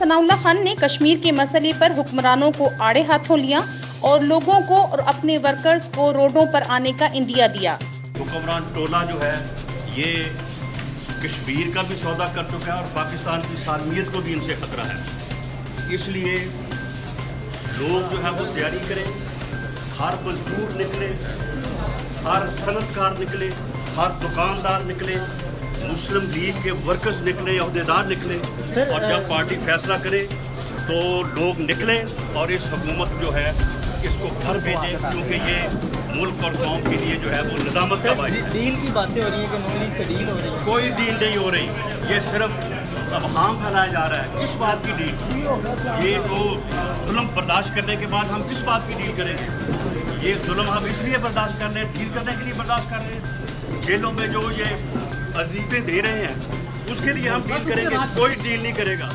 ثناءاللہ خان نے کشمیر کے مسئلے پر حکمرانوں کو آڑے ہاتھوں لیا اور لوگوں کو اور اپنے ورکرز کو روڈوں پر آنے کا اندیا دیا۔ حکمران ٹولہ جو ہے یہ کشمیر کا بھی سودا کر چکا ہے اور پاکستان کی سالمیت کو بھی ان سے خطرہ ہے، اس لیے لوگ جو ہے وہ تیاری کریں، ہر مزدور نکلے، ہر صنعت کار نکلے، ہر دکاندار نکلے، مسلم لیگ کے ورکرز نکلے، عہدیدار نکلے، اور جب پارٹی فیصلہ کرے تو لوگ نکلیں اور اس حکومت جو ہے اس کو گھر بھیجیں، کیونکہ یہ ملک اور قوم کے لیے جو ہے وہ ندامت کا باعث ہے۔ ڈیل کی باتیں ہو رہی ہیں کہ نون لیگ سے ڈیل ہو رہی ہے، کوئی ڈیل نہیں ہو رہی، یہ صرف ابہام پھیلایا جا رہا ہے۔ کس بات کی ڈیل؟ یہ جو ظلم برداشت کرنے کے بعد ہم کس بات کی ڈیل کریں گے؟ یہ ظلم ہم اس لیے برداشت کر رہے ہیں، ڈیل کرنے کے لیے برداشت کر رہے ہیں۔ جیلوں میں جو یہ عزیزیں دے رہے ہیں اس کے لیے ہم ڈیل کریں گے، کوئی ڈیل نہیں کرے گا۔